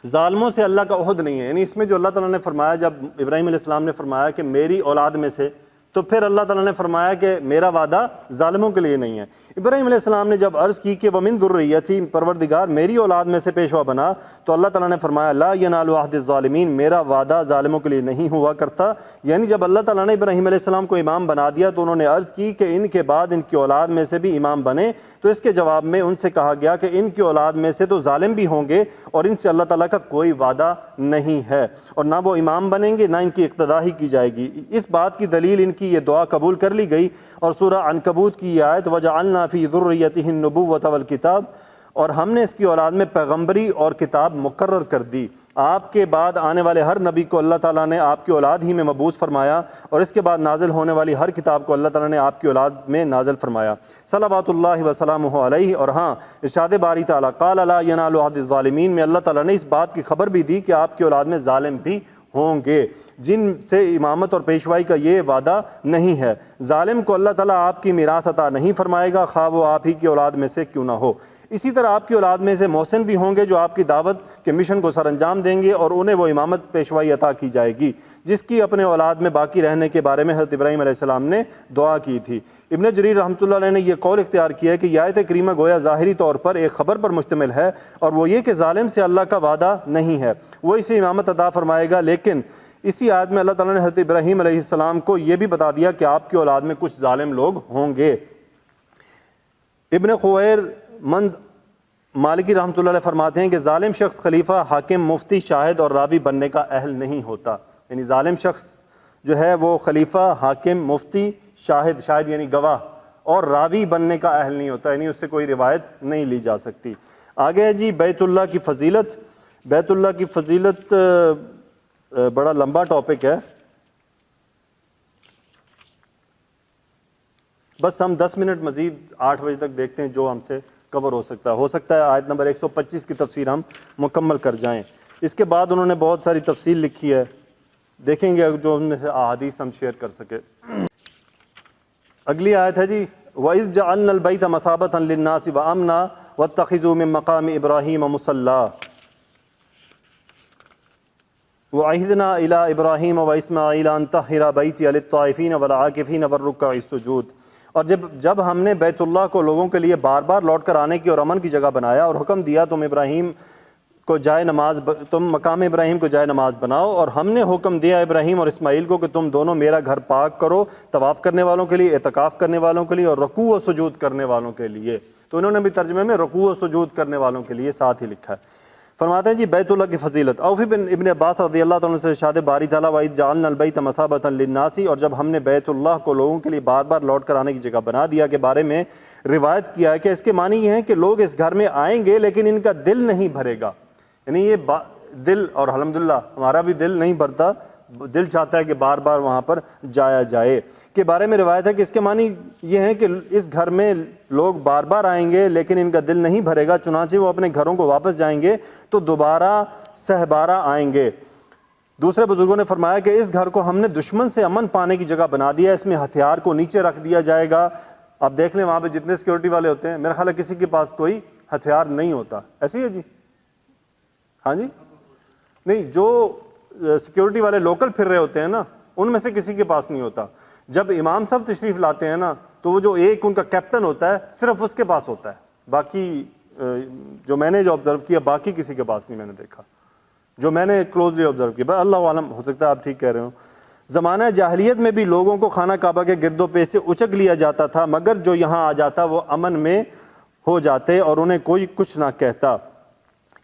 ظالموں سے اللہ کا عہد نہیں ہے، یعنی اس میں جو اللہ تعالیٰ نے فرمایا، جب ابراہیم علیہ السلام نے فرمایا کہ میری اولاد میں سے، تو پھر اللہ تعالیٰ نے فرمایا کہ میرا وعدہ ظالموں کے لیے نہیں ہے۔ ابراہیم علیہ السلام نے جب عرض کی کہ وَمِن ذُرِّيَّتِي، پروردگار میری اولاد میں سے پیشوا بنا، تو اللہ تعالیٰ نے فرمایا لا ينال عہد الظالمین، میرا وعدہ ظالموں کے لیے نہیں ہوا کرتا۔ یعنی جب اللہ تعالیٰ نے ابراہیم علیہ السلام کو امام بنا دیا تو انہوں نے عرض کی کہ ان کے بعد ان کی اولاد میں سے بھی امام بنے، تو اس کے جواب میں ان سے کہا گیا کہ ان کی اولاد میں سے تو ظالم بھی ہوں گے اور ان سے اللہ تعالیٰ کا کوئی وعدہ نہیں ہے، اور نہ وہ امام بنیں گے نہ ان کی اقتدا ہی کی جائے گی۔ اس بات کی دلیل ان کی یہ دعا قبول کر لی گئی، اور سورہ عنکبوت کی یہ آیت وَجَعَلْنَا فِي ذُرِّيَّتِهِ النُّبُوَّةَ وَالْكِتَابَ، اور ہم نے اس کی اولاد میں پیغمبری اور کتاب مقرر کر دی۔ آپ کے بعد آنے والے ہر نبی کو اللہ تعالیٰ نے آپ کی اولاد ہی میں مبعوث فرمایا، اور اس کے بعد نازل ہونے والی ہر کتاب کو اللہ تعالیٰ نے آپ کی اولاد میں نازل فرمایا، صلوات اللہ وسلامہ علیہ۔ اور ہاں ارشاد باری تعالیٰ قال لا ینال عہد الظالمین میں اللہ تعالیٰ نے اس بات کی خبر بھی دی کہ آپ کی اولاد میں ظالم بھی ہوں گے جن سے امامت اور پیشوائی کا یہ وعدہ نہیں ہے۔ ظالم کو اللہ تعالیٰ آپ کی میراث عطا نہیں فرمائے گا، خواہ وہ آپ ہی کی اولاد میں سے کیوں نہ ہو۔ اسی طرح آپ کی اولاد میں سے محسن بھی ہوں گے جو آپ کی دعوت کے مشن کو سر انجام دیں گے، اور انہیں وہ امامت پیشوائی عطا کی جائے گی جس کی اپنے اولاد میں باقی رہنے کے بارے میں حضرت ابراہیم علیہ السلام نے دعا کی تھی۔ ابن جریر رحمۃ اللہ علیہ نے یہ قول اختیار کیا ہے کہ یہ آیت کریمہ گویا ظاہری طور پر ایک خبر پر مشتمل ہے، اور وہ یہ کہ ظالم سے اللہ کا وعدہ نہیں ہے، وہ اسے امامت عطا فرمائے گا، لیکن اسی آیت میں اللہ تعالیٰ نے حضرت ابراہیم علیہ السلام کو یہ بھی بتا دیا کہ آپ کی اولاد میں کچھ ظالم لوگ ہوں گے۔ ابن خویر مند مالکی رحمۃ اللہ علیہ فرماتے ہیں کہ ظالم شخص خلیفہ، حاکم، مفتی، شاہد اور راوی بننے کا اہل نہیں ہوتا۔ یعنی ظالم شخص جو ہے وہ خلیفہ، حاکم، مفتی، شاہد یعنی گواہ اور راوی بننے کا اہل نہیں ہوتا، یعنی اس سے کوئی روایت نہیں لی جا سکتی۔ آگے ہے جی بیت اللہ کی فضیلت۔ بیت اللہ کی فضیلت بڑا لمبا ٹاپک ہے، بس ہم 10 منٹ مزید 8 بجے تک دیکھتے ہیں جو ہم سے کور ہو سکتا ہے آیت نمبر 125 کی تفسیر ہم مکمل کر جائیں۔ اس کے بعد انہوں نے بہت ساری تفصیل لکھی ہے، دیکھیں گے جو ان میں سے احادیث ہم شیئر کر سکے۔ اگلی آیت ہے جی وَإِذْ جَعَلْنَا الْبَيْتَ مَثَابَةً لِلنَّاسِ وَأَمْنًا وَاتَّخِذُوا مِن مَّقَامِ إِبْرَاهِيمَ مُصَلًّى وَعَهِدْنَا إِلَىٰ إِبْرَاهِيمَ وَإِسْمَاعِيلَ أَن طَهِّرَ بَيْتِيَ لِلطَّائِفِينَ وَالْعَاكِفِينَ وَالرُّكَّعِ السُّجُودِ۔ اور جب ہم نے بیت اللہ کو لوگوں کے لیے بار بار لوٹ کر آنے کی اور امن کی جگہ بنایا اور حکم دیا تم مقام ابراہیم کو جائے نماز بناؤ، اور ہم نے حکم دیا ابراہیم اور اسماعیل کو کہ تم دونوں میرا گھر پاک کرو، طواف کرنے والوں کے لیے، اعتکاف کرنے والوں کے لیے اور رکوع و سجود کرنے والوں کے لیے۔ تو انہوں نے بھی ترجمے میں رکوع و سجود کرنے والوں کے لیے ساتھ ہی لکھا ہے۔ فرماتے ہیں جی بیت اللہ کی فضیلت، اوفی بن ابن عباس رضی اللہ تعالیٰ عنہ سے ارشاد باری تعالیٰ وَإِذْ جَعَلْنَا الْبَيْتَ مَثَابَةً لِلنَّاسِ، اور جب ہم نے بیت اللہ کو لوگوں کے لیے بار بار لوٹ کر آنے کی جگہ بنا دیا کے بارے میں روایت کیا ہے کہ اس کے معنی یہ ہے کہ لوگ اس گھر میں آئیں گے لیکن ان کا دل نہیں بھرے گا، یعنی یہ دل، اور الحمدللہ ہمارا بھی دل نہیں بھرتا، دل چاہتا ہے کہ بار بار وہاں پر جایا جائے، کے بارے میں روایت ہے کہ اس کے معنی یہ ہے کہ اس گھر میں لوگ بار بار آئیں گے لیکن ان کا دل نہیں بھرے گا، چنانچہ وہ اپنے گھروں کو واپس جائیں گے تو دوبارہ سہبارہ آئیں گے۔ دوسرے بزرگوں نے فرمایا کہ اس گھر کو ہم نے دشمن سے امن پانے کی جگہ بنا دیا، اس میں ہتھیار کو نیچے رکھ دیا جائے گا۔ آپ دیکھ لیں وہاں پہ جتنے سیکورٹی والے ہوتے ہیں میرا خیال ہے کسی کے پاس کوئی ہتھیار نہیں ہوتا، ایسے ہی ہے جی؟ ہاں جی نہیں، جو سیکیورٹی والے لوکل پھر رہے ہوتے ہیں نا ان میں سے کسی کے پاس نہیں ہوتا۔ جب امام صاحب تشریف لاتے ہیں نا تو وہ جو ایک ان کا کیپٹن ہوتا ہے صرف اس کے پاس ہوتا ہے، باقی جو میں نے آبزرو کیا باقی کسی کے پاس نہیں میں نے دیکھا، جو میں نے کلوزلی آبزرو کیا، بس اللہ عالم، ہو سکتا ہے آپ ٹھیک کہہ رہے ہوں۔ زمانہ جاہلیت میں بھی لوگوں کو خانہ کعبہ کے گرد و پیش سے اچک لیا جاتا تھا، مگر جو یہاں آ جاتا وہ امن میں ہو جاتے اور انہیں کوئی کچھ نہ کہتا۔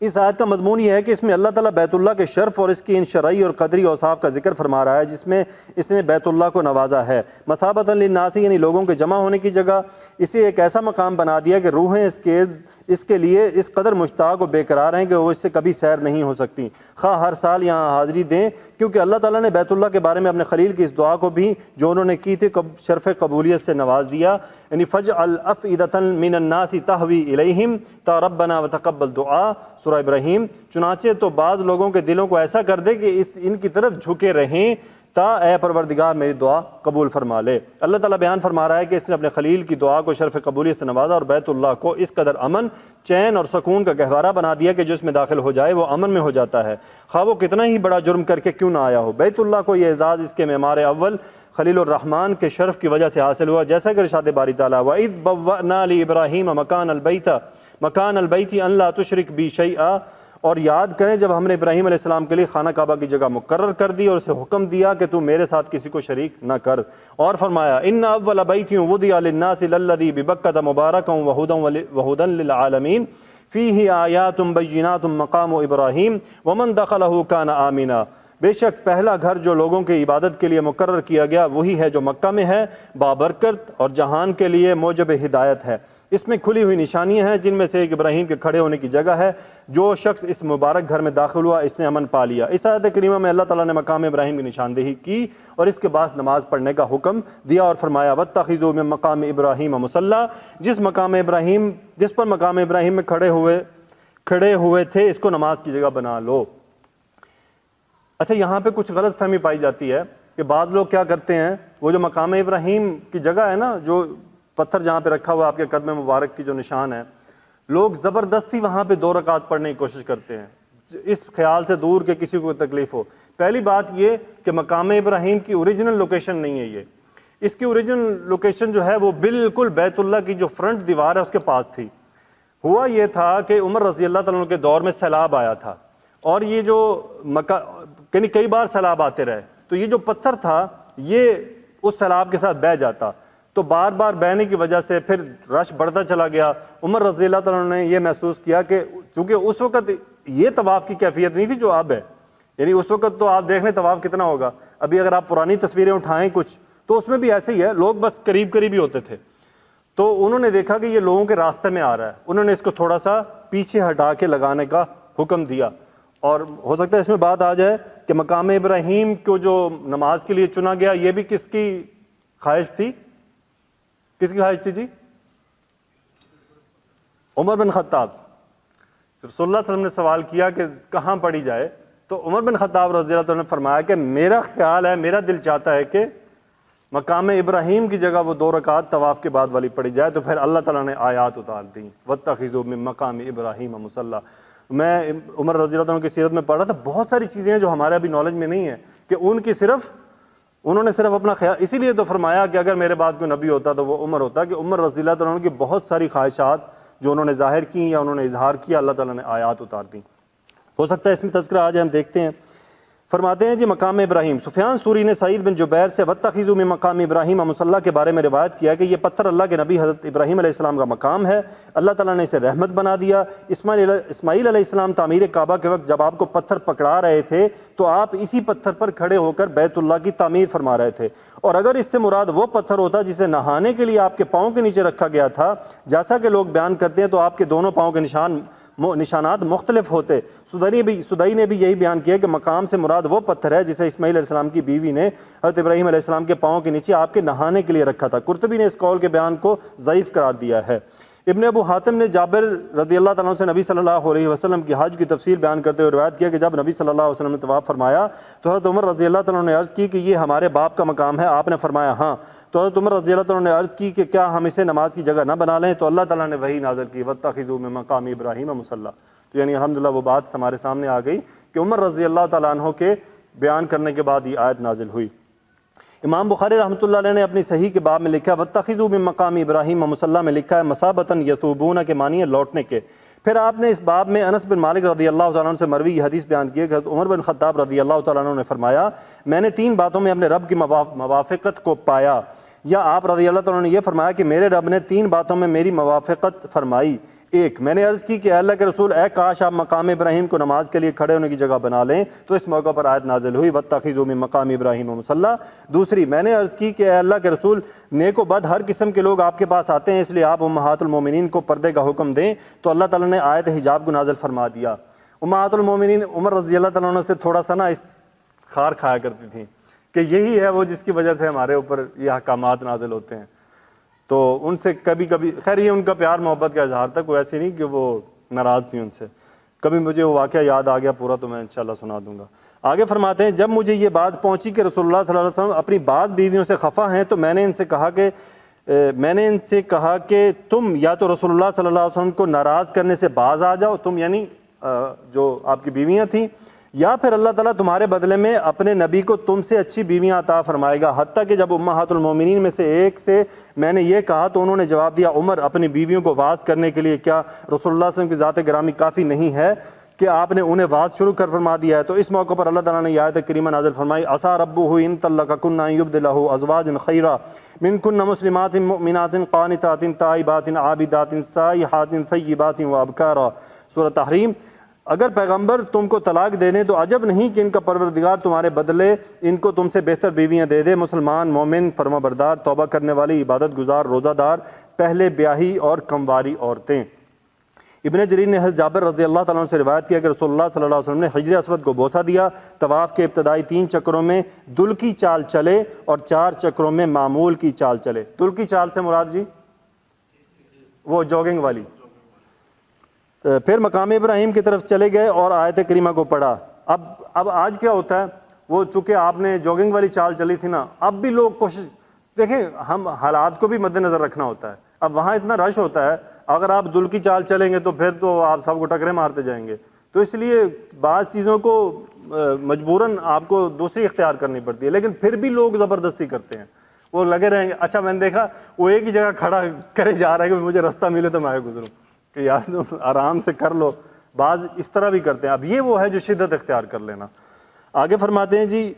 اس آیت کا مضمون یہ ہے کہ اس میں اللہ تعالیٰ بیت اللہ کے شرف اور اس کی ان شرعی اور قدری اوصاف کا ذکر فرما رہا ہے جس میں اس نے بیت اللہ کو نوازا ہے، مثابۃ للناس، یعنی لوگوں کے جمع ہونے کی جگہ، اسے ایک ایسا مقام بنا دیا کہ روحیں اس کے لیے اس قدر مشتاق و بے قرار ہیں کہ وہ اس سے کبھی سیر نہیں ہو سکتی، خواہ ہر سال یہاں حاضری دیں، کیونکہ اللہ تعالیٰ نے بیت اللہ کے بارے میں اپنے خلیل کی اس دعا کو بھی جو انہوں نے کی تھی شرف قبولیت سے نواز دیا، یعنی فَاجْعَلْ أَفْئِدَةً مِّنَ النَّاسِ تَهْوِي إِلَيْهِمْ تا رَبَّنَا وَتَقَبَّلْ دُعَا، سورہ ابراہیم۔ چنانچہ تو بعض لوگوں کے دلوں کو ایسا کر دے کہ ان کی طرف جھکے رہیں تا اے پروردگار میری دعا قبول فرما لے۔ اللہ تعالیٰ بیان فرما رہا ہے کہ اس نے اپنے خلیل کی دعا کو شرف قبولیت سے نوازا اور بیت اللہ کو اس قدر امن، چین اور سکون کا گہوارہ بنا دیا کہ جو اس میں داخل ہو جائے وہ امن میں ہو جاتا ہے، خواہ وہ کتنا ہی بڑا جرم کر کے کیوں نہ آیا ہو۔ بیت اللہ کو یہ اعزاز اس کے معمار اول خلیل الرحمن کے شرف کی وجہ سے حاصل ہوا، جیسا کہ ارشاد باری تعالیٰ وَإِذْ بَوَّأْنَا لِإِبْرَاهِيمَ مَكَانَ الْبَيْتِ أَن لَا تُشْرِكْ بِي شَيْئًا، اور یاد کریں جب ہم نے ابراہیم علیہ السلام کے لیے خانہ کعبہ کی جگہ مقرر کر دی اور اسے حکم دیا کہ تو میرے ساتھ کسی کو شریک نہ کر، اور فرمایا ان اول بیت وضع للناس للذی ببکۃ مبارکا وہدی للعالمین فیہ آیات بینات مقام ابراہیم ومن دخلہ کان آمنا، بے شک پہلا گھر جو لوگوں کی عبادت کے لیے مقرر کیا گیا وہی ہے جو مکہ میں ہے، بابرکت اور جہان کے لیے موجب ہدایت ہے، اس میں کھلی ہوئی نشانیاں ہیں جن میں سے ایک ابراہیم کے کھڑے ہونے کی جگہ ہے، جو شخص اس مبارک گھر میں داخل ہوا اس نے امن پا لیا۔ اس آیت کریمہ میں اللہ تعالیٰ نے مقام ابراہیم کی نشاندہی کی اور اس کے بعد نماز پڑھنے کا حکم دیا اور فرمایا وَاتَّخِذُوا مِن مقام ابراہیم مصلی، جس پر مقام ابراہیم میں کھڑے ہوئے تھے اس کو نماز کی جگہ بنا لو۔ اچھا یہاں پہ کچھ غلط فہمی پائی جاتی ہے کہ بعض لوگ کیا کرتے ہیں، وہ جو مقام ابراہیم کی جگہ ہے نا، جو پتھر جہاں پہ رکھا ہوا آپ کے قدم مبارک کی جو نشان ہے، لوگ زبردستی وہاں پہ 2 رکعت پڑھنے کی کوشش کرتے ہیں اس خیال سے دور کہ کسی کو تکلیف ہو۔ پہلی بات یہ کہ مقام ابراہیم کی اوریجنل لوکیشن نہیں ہے، اس کی اوریجنل لوکیشن جو ہے وہ بالکل بیت اللہ کی جو فرنٹ دیوار ہے اس کے پاس تھی۔ ہوا یہ تھا کہ عمر رضی اللہ تعالیٰ عنہ کے دور میں سیلاب آیا تھا اور یہ جو یعنی کئی بار سیلاب آتے رہے، تو یہ جو پتھر تھا یہ اس سیلاب کے ساتھ بہہ جاتا، تو بار بار بہنے کی وجہ سے پھر رش بڑھتا چلا گیا۔ عمر رضی اللہ تعالیٰ عنہ نے یہ محسوس کیا کہ چونکہ اس وقت یہ طواف کی کیفیت نہیں تھی جو اب ہے، یعنی اس وقت تو آپ دیکھ لیں طواف کتنا ہوگا، ابھی اگر آپ پرانی تصویریں اٹھائیں کچھ تو اس میں بھی ایسے ہی ہے، لوگ بس قریب ہی ہوتے تھے، تو انہوں نے دیکھا کہ یہ لوگوں کے راستے میں آ رہا ہے، انہوں نے اس کو تھوڑا سا پیچھے ہٹا کے لگانے کا حکم دیا۔ اور ہو سکتا ہے اس میں بات آ جائے کہ مقام ابراہیم کو جو نماز کے لیے چنا گیا یہ بھی کس کی خواہش تھی؟ کس کی خواہش تھی جی؟ عمر بن خطاب۔ رسول اللہ صلی اللہ علیہ وسلم نے سوال کیا کہ کہاں پڑھی جائے، تو عمر بن خطاب رضی اللہ عنہ نے فرمایا کہ میرا خیال ہے، میرا دل چاہتا ہے کہ مقام ابراہیم کی جگہ وہ 2 رکعت طواف کے بعد والی پڑھی جائے، تو پھر اللہ تعالیٰ نے آیات اتار دیں وَاتَّخِذُوا مِن مَقَامِ إِبْرَاهِيمَ مُصَلًّى۔ میں عمر رضی اللہ عنہ کی سیرت میں پڑھ رہا تھا، بہت ساری چیزیں ہیں جو ہمارے ابھی نالج میں نہیں ہیں کہ ان کی صرف انہوں نے صرف اپنا خیال، اسی لیے تو فرمایا کہ اگر میرے بعد کوئی نبی ہوتا تو وہ عمر ہوتا، کہ عمر رضی اللہ تعالیٰ عنہ کی بہت ساری خواہشات جو انہوں نے ظاہر کی یا انہوں نے اظہار کیا، اللہ تعالیٰ نے آیات اتار دیں۔ ہو سکتا ہے اس میں تذکرہ آ جائے، ہم دیکھتے ہیں۔ فرماتے ہیں جی مقام ابراہیم، سفیان سوری نے سعید بن جبیر سے واتخذوا من مقام ابراہیم مصلی کے بارے میں روایت کیا کہ یہ پتھر اللہ کے نبی حضرت ابراہیم علیہ السلام کا مقام ہے، اللہ تعالیٰ نے اسے رحمت بنا دیا۔ اسماعیل علیہ السلام تعمیر کعبہ کے وقت جب آپ کو پتھر پکڑا رہے تھے تو آپ اسی پتھر پر کھڑے ہو کر بیت اللہ کی تعمیر فرما رہے تھے، اور اگر اس سے مراد وہ پتھر ہوتا جسے نہانے کے لیے آپ کے پاؤں کے نیچے رکھا گیا تھا جیسا کہ لوگ بیان کرتے ہیں، تو آپ کے دونوں پاؤں کے نشانات مختلف ہوتے۔ سدائی نے بھی یہی بیان کیا کہ مقام سے مراد وہ پتھر ہے جسے اسماعیل علیہ السلام کی بیوی نے حضرت ابراہیم علیہ السلام کے پاؤں کے نیچے آپ کے نہانے کے لیے رکھا تھا۔ قرطبی نے اس قول کے بیان کو ضعیف قرار دیا ہے۔ ابن ابو حاتم نے جابر رضی اللہ تعالیٰ عنہ سے نبی صلی اللہ علیہ وسلم کی حج کی تفصیل بیان کرتے ہوئے روایت کیا کہ جب نبی صلی اللہ علیہ وسلم نے طواف فرمایا تو حضرت عمر رضی اللہ تعالیٰ عنہ نے عرض کی کہ یہ ہمارے باپ کا مقام ہے، آپ نے فرمایا ہاں۔ تو حضرت عمر رضی اللہ تعالیٰ عنہ نے عرض کی کہ کیا ہم اسے نماز کی جگہ نہ بنا لیں؟ تو اللہ تعالیٰ نے وحی نازل کی واتخذوا من مقام ابراہیم مصلی۔ تو یعنی الحمدللہ وہ بات ہمارے سامنے آ گئی کہ عمر رضی اللہ تعالیٰ عنہ کے بیان کرنے کے بعد یہ آیت نازل ہوئی۔ امام بخاری رحمۃ اللہ علیہ نے اپنی صحیح کے باب میں لکھا ہے واتخذوا من مقام ابراہیم مصلی میں لکھا ہے مثابۃ یثوبون کے معنی ہے لوٹنے کے۔ پھر آپ نے اس باب میں انس بن مالک رضی اللہ تعالیٰ عنہ سے مروی یہ حدیث بیان کی کہ عمر بن خطاب رضی اللہ تعالیٰ عنہ نے فرمایا میں نے 3 باتوں میں اپنے رب کی موافقت کو پایا، یا آپ رضی اللہ تعالیٰ عنہ نے یہ فرمایا کہ میرے رب نے 3 باتوں میں میری موافقت فرمائی۔ ایک، میں نے عرض کی کہ اے اللہ کے رسول اے کاش آپ مقام ابراہیم کو نماز کے لیے کھڑے ہونے کی جگہ بنا لیں، تو اس موقع پر آیت نازل ہوئی واتخذوا من مقام ابراہیم مصلی۔ دوسری، میں نے عرض کی کہ اے اللہ کے رسول نیک و بد ہر قسم کے لوگ آپ کے پاس آتے ہیں، اس لیے آپ امہات المومنین کو پردے کا حکم دیں، تو اللہ تعالیٰ نے آیت حجاب کو نازل فرما دیا۔ امہات المومنین عمر رضی اللہ تعالیٰ عنہ سے تھوڑا سا نا اس خار کھایا کرتی تھیں کہ یہی ہے وہ جس کی وجہ سے ہمارے اوپر یہ احکامات نازل ہوتے ہیں، تو ان سے کبھی کبھی خیر یہ ان کا پیار محبت کا اظہار تھا، کوئی ایسی نہیں کہ وہ ناراض تھی ان سے۔ کبھی مجھے وہ واقعہ یاد آ گیا پورا تو میں انشاءاللہ سنا دوں گا۔ آگے فرماتے ہیں جب مجھے یہ بات پہنچی کہ رسول اللہ صلی اللہ علیہ وسلم اپنی بعض بیویوں سے خفا ہیں تو میں نے ان سے کہا کہ تم یا تو رسول اللہ صلی اللہ علیہ وسلم کو ناراض کرنے سے باز آ جاؤ، تم یعنی جو آپ کی بیویاں تھیں، یا پھر اللہ تعالیٰ تمہارے بدلے میں اپنے نبی کو تم سے اچھی بیویاں عطا فرمائے گا۔ حتیٰ کہ جب امہات المومنین میں سے ایک سے میں نے یہ کہا تو انہوں نے جواب دیا عمر اپنی بیویوں کو واز کرنے کے لیے کیا رسول اللہ صلی اللہ علیہ وسلم کی ذات گرامی کافی نہیں ہے کہ آپ نے انہیں واز شروع کر فرما دیا ہے؟ تو اس موقع پر اللہ تعالیٰ نے یہ آیت کریمہ نازل فرمائی عسیٰ ربہ ان طلقکن ان یبدلہ ازواجا خیرا منکن مسلمات مؤمنات قانتات تائبات عابدات سائحات ثیبات وابکارا، سورہ تحریم۔ اگر پیغمبر تم کو طلاق دے دیں تو عجب نہیں کہ ان کا پروردگار تمہارے بدلے ان کو تم سے بہتر بیویاں دے دے، مسلمان، مومن، فرما بردار، توبہ کرنے والی، عبادت گزار، روزہ دار، پہلے بیاہی اور کمواری عورتیں۔ ابن جریر نے حضرت جابر رضی اللہ تعالیٰ عنہ سے روایت کیا کہ رسول اللہ صلی اللہ علیہ وسلم نے حجر اسود کو بوسہ دیا، طواف کے ابتدائی 3 چکروں میں دل کی چال چلے اور 4 چکروں میں معمول کی چال چلے۔ دل کی چال سے مراد جی وہ جوگنگ والی۔ پھر مقام ابراہیم کی طرف چلے گئے اور آیت کریمہ کو پڑھا۔ اب آج کیا ہوتا ہے، وہ چونکہ آپ نے جوگنگ والی چال چلی تھی نا، اب بھی لوگ کوشش، دیکھیں ہم حالات کو بھی مد نظر رکھنا ہوتا ہے۔ اب وہاں اتنا رش ہوتا ہے، اگر آپ دل کی چال چلیں گے تو پھر تو آپ سب کو ٹکرے مارتے جائیں گے، تو اس لیے بعض چیزوں کو مجبوراً آپ کو دوسری اختیار کرنی پڑتی ہے، لیکن پھر بھی لوگ زبردستی کرتے ہیں، وہ لگے رہیں گے۔ اچھا میں نے دیکھا وہ ایک ہی جگہ کھڑا کرے جا رہا ہے کہ مجھے رستہ ملے تو میں آگے گزروں، کہ یار تم آرام سے کر لو، بعض اس طرح بھی کرتے ہیں۔ اب یہ وہ ہے جو شدت اختیار کر لینا۔ آگے فرماتے ہیں جی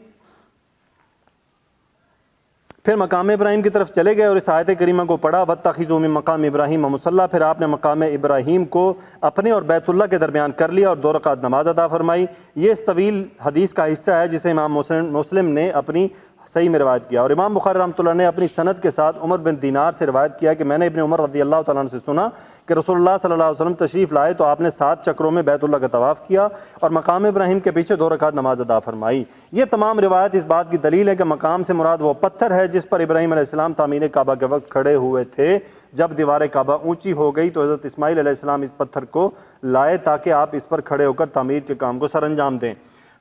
پھر مقام ابراہیم کی طرف چلے گئے اور اس آیت کریمہ کو پڑھا واتخذوا من مقام ابراہیم مصلی۔ پھر آپ نے مقام ابراہیم کو اپنے اور بیت اللہ کے درمیان کر لیا اور 2 رکعت نماز ادا فرمائی۔ یہ اس طویل حدیث کا حصہ ہے جسے امام مسلم نے اپنی صحیح میں روایت کیا، اور امام بخاری رحمۃ اللہ نے اپنی سند کے ساتھ عمر بن دینار سے روایت کیا کہ میں نے ابن عمر رضی اللہ تعالیٰ عنہ سے سنا کہ رسول اللہ صلی اللہ علیہ وسلم تشریف لائے تو آپ نے 7 چکروں میں بیت اللہ کا طواف کیا اور مقام ابراہیم کے پیچھے 2 رکعت نماز ادا فرمائی۔ یہ تمام روایت اس بات کی دلیل ہے کہ مقام سے مراد وہ پتھر ہے جس پر ابراہیم علیہ السلام تعمیر کعبہ کے وقت کھڑے ہوئے تھے۔ جب دیوار کعبہ اونچی ہو گئی تو حضرت اسماعیل علیہ السلام اس پتھر کو لائے تاکہ آپ اس پر کھڑے ہو کر تعمیر کے کام کو سر انجام دیں۔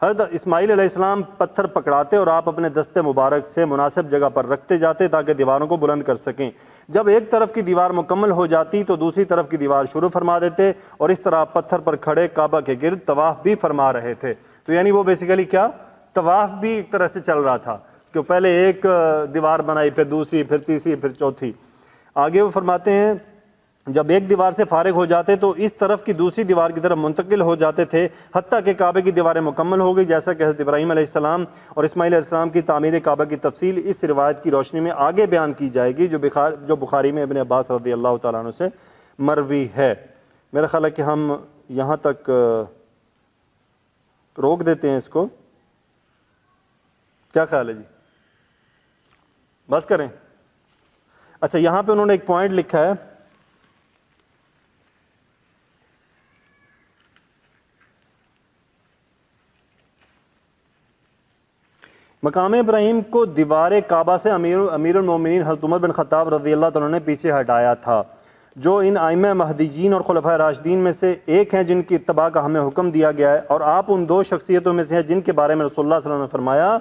حضرت اسماعیل علیہ السلام پتھر پکڑاتے اور آپ اپنے دستے مبارک سے مناسب جگہ پر رکھتے جاتے تاکہ دیواروں کو بلند کر سکیں۔ جب ایک طرف کی دیوار مکمل ہو جاتی تو دوسری طرف کی دیوار شروع فرما دیتے اور اس طرح پتھر پر کھڑے کعبہ کے گرد طواف بھی فرما رہے تھے۔ تو یعنی وہ بیسیکلی کیا، طواف بھی ایک طرح سے چل رہا تھا کہ پہلے ایک دیوار بنائی، پھر دوسری، پھر تیسری، پھر چوتھی۔ آگے وہ فرماتے ہیں جب ایک دیوار سے فارغ ہو جاتے تو اس طرف کی دوسری دیوار کی طرف منتقل ہو جاتے تھے، حتیٰ کہ کعبے کی دیواریں مکمل ہو گئی، جیسا کہ حضرت ابراہیم علیہ السلام اور اسماعیل علیہ السلام کی تعمیر کعبہ کی تفصیل اس روایت کی روشنی میں آگے بیان کی جائے گی جو بخاری میں ابن عباس رضی اللہ تعالیٰ عنہ سے مروی ہے۔ میرا خیال ہے کہ ہم یہاں تک روک دیتے ہیں اس کو، کیا خیال ہے جی؟ بس کریں؟ اچھا، یہاں پہ انہوں نے ایک پوائنٹ لکھا ہے، مقام ابراہیم کو دیوار کعبہ سے امیر المومنین حضرت عمر بن خطاب رضی اللہ تعالیٰ نے پیچھے ہٹایا تھا، جو ان ائمہ مہدیین اور خلفائے راشدین میں سے ایک ہیں جن کی اتباع کا ہمیں حکم دیا گیا ہے، اور آپ ان دو شخصیتوں میں سے ہیں جن کے بارے میں رسول اللہ صلی اللہ علیہ وسلم نے فرمایا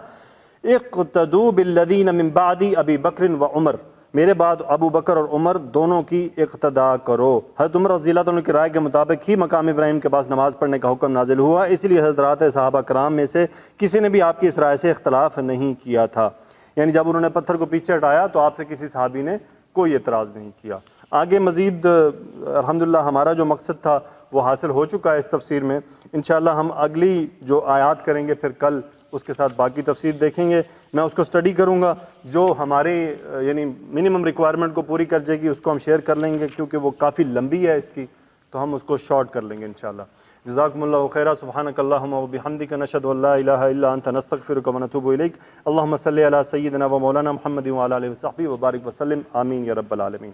اقتدوا بالذین من بعدی ابی بکر و عمر، میرے بعد ابو بکر اور عمر دونوں کی اقتداء کرو۔ حضرت عمر رضی اللہ عنہ کی رائے کے مطابق ہی مقام ابراہیم کے پاس نماز پڑھنے کا حکم نازل ہوا، اس لیے حضرات صحابہ کرام میں سے کسی نے بھی آپ کی اس رائے سے اختلاف نہیں کیا تھا، یعنی جب انہوں نے پتھر کو پیچھے ہٹایا تو آپ سے کسی صحابی نے کوئی اعتراض نہیں کیا۔ آگے مزید الحمدللہ ہمارا جو مقصد تھا وہ حاصل ہو چکا ہے اس تفسیر میں۔ انشاءاللہ ہم اگلی جو آیات کریں گے پھر کل اس کے ساتھ باقی تفسیر دیکھیں گے، میں اس کو سٹڈی کروں گا، جو ہمارے یعنی منیمم ریکوائرمنٹ کو پوری کر جائے گی اس کو ہم شیئر کر لیں گے، کیونکہ وہ کافی لمبی ہے اس کی، تو ہم اس کو شارٹ کر لیں گے انشاءاللہ۔ جزاکم اللہ خیرا، سبحانک اللہم و بحمدک، نشہد ان لا الہ الا انت، نستغفرک و نتوب الیک۔ اللہم صلی علی سیدنا و مولانا محمد و علی آلہ وصحبہ وبارک وسلم، آمین یا رب العالمین۔